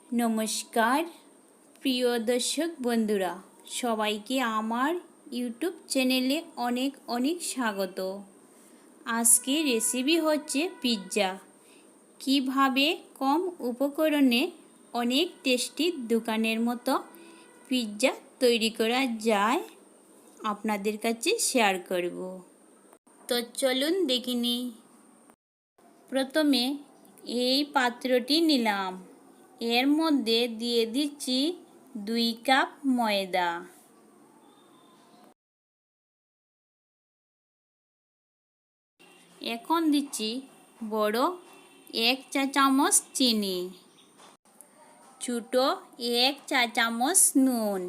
नमस्कार प्रिय दर्शक बंधुरा सबाइके आमार यूट्यूब चैनेले अनेक अनेक स्वागत। आज के रेसिपि होच्छे पिज्जा। किभाबे कम उपकरणे अनेक टेस्टी दुकानेर मतो पिज्जा तैरी करा जाय आपनादेर काछे शेयर करब। तो चलुन देखिनी। प्रथमे एई पात्रटी निलाम, एर मध्य दिए दिচ্ছি 2 কাপ ময়দা। এখন দিচ্ছি বড় 1 চা চামচ চিনি, ছোট 1 চা চামচ নুন।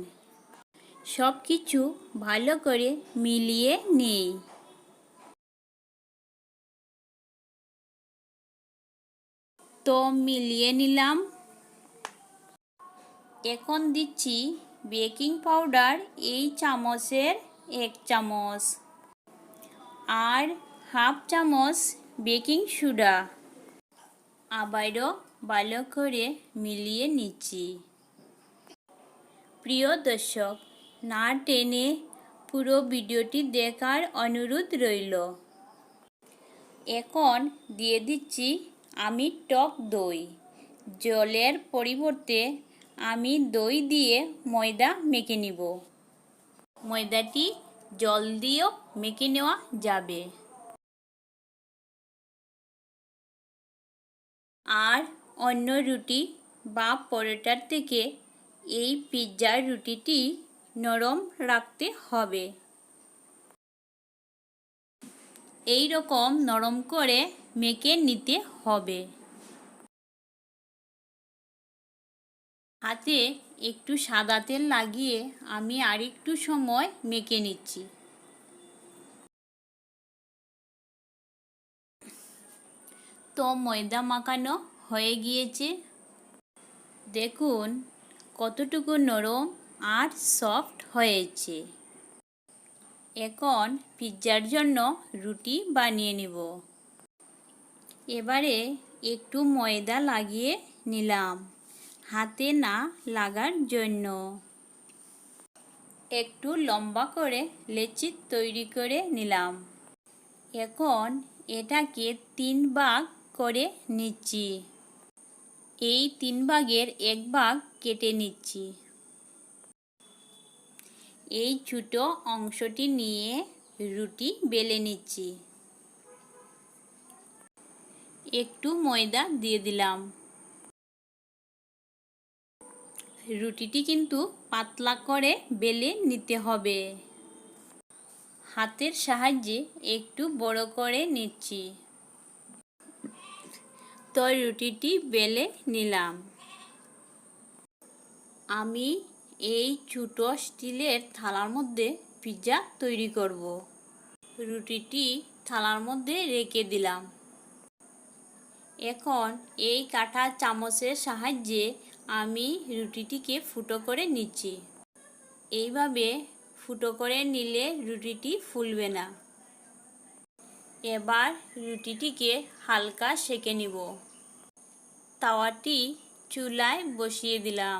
সব কিছু ভালো করে মিলিয়ে নেই। তো মিলিয়ে নিলাম। এখন দিচ্ছি বেকিং পাউডার এই চামচের 1 চামচ আর হাফ চামচ বেকিং সোডা। আবারও ভালো করে মিলিয়ে নিচ্ছি। প্রিয় দর্শক, না টেনে পুরো ভিডিওটি দেখার অনুরোধ রইল। এখন দিয়ে দিচ্ছি আমি টক দই। জলের পরিবর্তে আমি দই দিয়ে ময়দা মেখে নিব। ময়দাটি জল দিয়েও মেখে নেওয়া যাবে। আর অন্য রুটি বা পরোটার থেকে এই পিৎজার রুটিটি নরম রাখতে হবে। এই রকম নরম করে মেখে নিতে হবে। হাতে একটু সাদা তেল লাগিয়ে আমি আরেকটু সময় মেখে নিচ্ছি। তো ময়দা মাখানো হয়ে গিয়েছে। দেখুন কতটুকু নরম আর সফট হয়েছে। এখন পিৎজার জন্য রুটি বানিয়ে নিব। এবারে একটু ময়দা লাগিয়ে নিলাম হাতে না লাগার জন্য। একটু লম্বা করে লেচি তৈরি করে নিলাম। এখন এটাকে 3 ভাগ করে নিচ্ছি। এই 3 ভাগের 1 ভাগ কেটে নিচ্ছি। এই ছোট অংশটি নিয়ে রুটি বেলে নিচ্ছি। একটু ময়দা দিয়ে দিলাম। রুটিটি কিন্তু পাতলা করে বেলে নিতে হবে। হাতের সাহায্যে একটু বড় করে নিচ্ছি। তো রুটিটি বেলে নিলাম। আমি এই ছোট স্টিলের থালার মধ্যে পিৎজা তৈরি করব। রুটিটি থালার মধ্যে রেখে দিলাম। এখন এই কাঁটা চামচের সাহায্যে আমি রুটিটিকে ফুটো করে নিচ্ছি। এইভাবে ফুটো করে নিলে রুটিটি ফুলবে না। এবার রুটিটিকে হালকা সেঁকে নিব। তাওয়াটি চুলায় বসিয়ে দিলাম।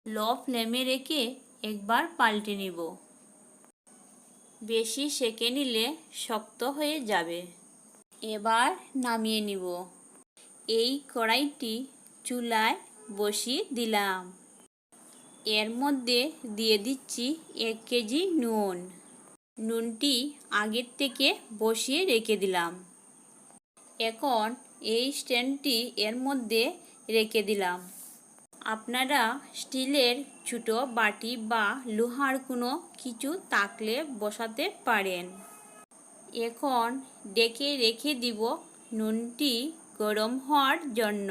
লো ফ্লেমে রেখে একবার পাল্টে নিব। বেশি সেঁকে নিলে শক্ত হয়ে যাবে। এবার নামিয়ে নিব। এই কড়াইটি চুলায় বসিয়ে দিলাম। এর মধ্যে দিয়ে দিচ্ছি 1 কেজি নুন। নুনটি আগের থেকে বসিয়ে রেখে দিলাম। এখন এই স্ট্যান্ডটি এর মধ্যে রেখে দিলাম। আপনারা স্টিলের ছোট বাটি বা লোহার কোনো কিছু থাকলে বসাতে পারেন। এখন ঢেকে রেখে দিব নুনটি গরম হওয়ার জন্য।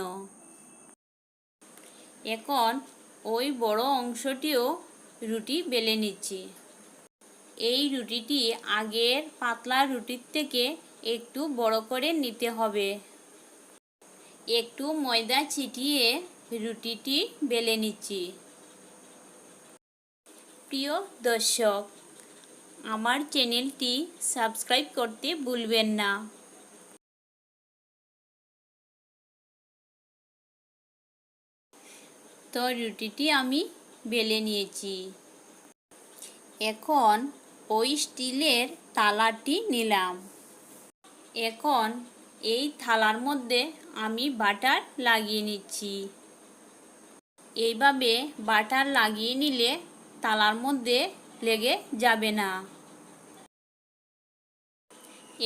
এখন ওই বড় অংশটিও রুটি বেলে নিচ্ছি। এই রুটিটি আগের পাতলা রুটির থেকে একটু বড় করে নিতে হবে। একটু ময়দা ছিটিয়ে রুটিটি বেলে নিচ্ছি। প্রিয় দর্শক, আমার চ্যানেলটি সাবস্ক্রাইব করতে ভুলবেন না। তো রুটিটি আমি বেলে নিয়েছি। এখন ওই স্টিলের থালাটি নিলাম। এখন এই থালার মধ্যে আমি বাটার লাগিয়ে নিচ্ছি। এইভাবে বাটার লাগিয়ে নিলে থালার মধ্যে লেগে যাবে না।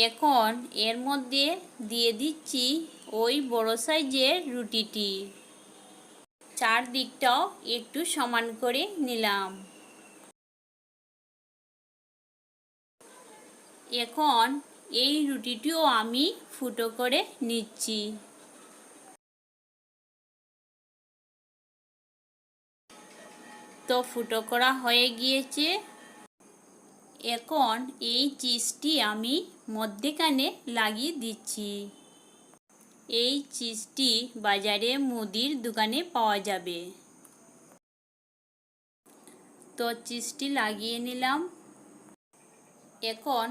এখন এর মধ্যে দিয়ে দিচ্ছি ওই বড় সাইজের রুটিটি। চারদিকটাও একটু সমান করে নিলাম। এখন এই রুটিটিও আমি ফুটো করে নিচ্ছি। তো ফুটো করা হয়ে গিয়েছে। এখন এই চিজটি আমি মধ্যেখানে লাগিয়ে দিচ্ছি। এই চিজটি বাজারে মুদির দোকানে পাওয়া যাবে। তো চিজটি লাগিয়ে নিলাম। এখন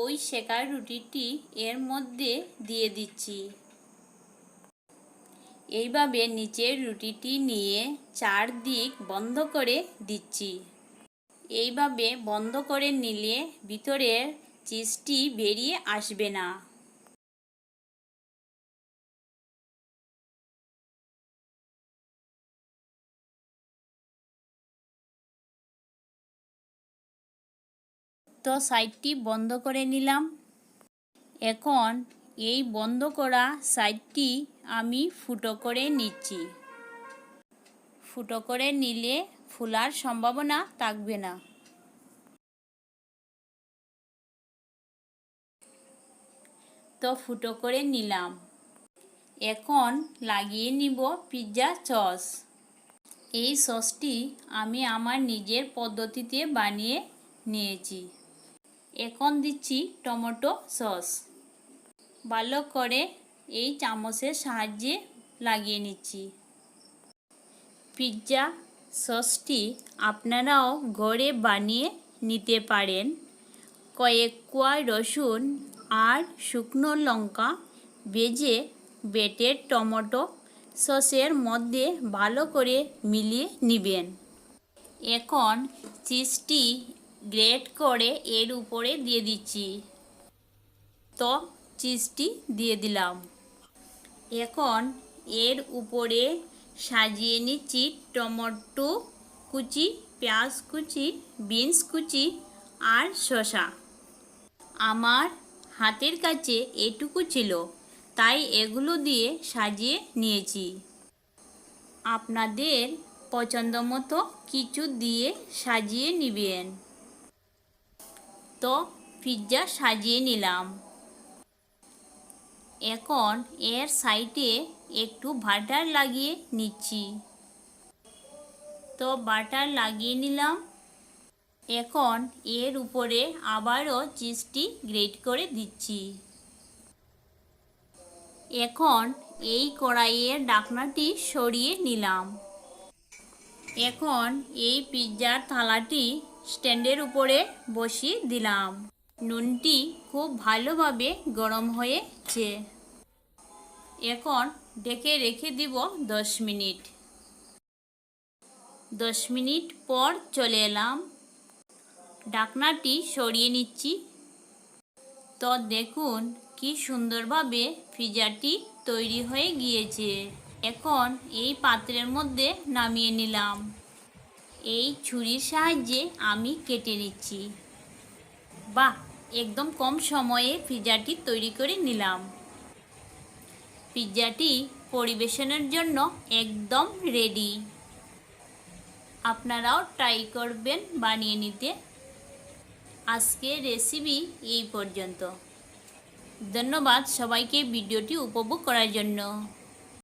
ওই সেকা রুটিটি এর মধ্যে দিয়ে দিচ্ছি। এইভাবে নিচের রুটিটি নিয়ে চারদিক বন্ধ করে দিচ্ছি। এইভাবে বন্ধ করে নিলে ভিতরের চিজটি বেরিয়ে আসবে না। তো সাইডটি বন্ধ করে নিলাম। এখন এই বন্ধ করা সাইডটি আমি ফুটো করে নিচ্ছি। ফুটো করে নিলে ফোলার সম্ভাবনা থাকবে না। তো ফুটো করে নিলাম। এখন লাগিয়ে নিব পিৎজা সস। এই সসটি আমি আমার নিজের পদ্ধতিতে বানিয়ে নিয়েছি। এখন দিচ্ছি টমেটো সস। ভালো করে এই চামচের সাহায্যে লাগিয়ে নিচ্ছি। পিৎজা সসটি আপনারাও ঘরে বানিয়ে নিতে পারেন। কয়েক কোয়া রসুন আর শুকনো লঙ্কা ভেজে বেটে টমেটো সসের মধ্যে ভালো করে মিলিয়ে নেবেন। এখন চিজটি গ্রেট করে এর উপরে দিয়ে দিচ্ছি। তো চিজটি দিয়ে দিলাম। এখন এর উপরে সাজিয়ে নিচ্ছি টমেটো কুচি, পেঁয়াজ কুচি, বিনস কুচি আর শসা। আমার হাতের কাছে এটুকু ছিল, তাই এগুলো দিয়ে সাজিয়ে নিয়েছি। আপনাদের পছন্দ মতো কিছু দিয়ে সাজিয়ে নেবেন। তো পিৎজা সাজিয়ে নিলাম। এখন এর সাইডে একটু বাটার লাগিয়ে নিচ্ছি। তো বাটার লাগিয়ে নিলাম। এখন এর উপরে আবারও চিজটি গ্রেট করে দিচ্ছি। এখন এই কড়াইয়ের ঢাকনাটি সরিয়ে নিলাম। এখন এই পিৎজার থালাটি স্ট্যান্ডের উপরে বসিয়ে দিলাম। নুনটি খুব ভালোভাবে গরম হয়েছে। এখন ঢেকে রেখে দিব 10 মিনিট। 10 মিনিট পর চলে এলাম। ঢাকনাটি সরিয়ে নিচ্ছি। তো দেখুন কি সুন্দরভাবে পিৎজাটি তৈরি হয়ে গিয়েছে। এখন এই পাত্রের মধ্যে নামিয়ে নিলাম। এই ছুরির সাহায্যে আমি কেটে নিচ্ছি। বাহ, একদম কম সময়ে পিৎজাটি তৈরি করে নিলাম। পিৎজাটি পরিবেশনের জন্য একদম রেডি। আপনারাও ট্রাই করবেন বানিয়ে নিতে। আজকের রেসিপি এই পর্যন্ত। ধন্যবাদ সবাইকে ভিডিওটি উপভোগ করার জন্য।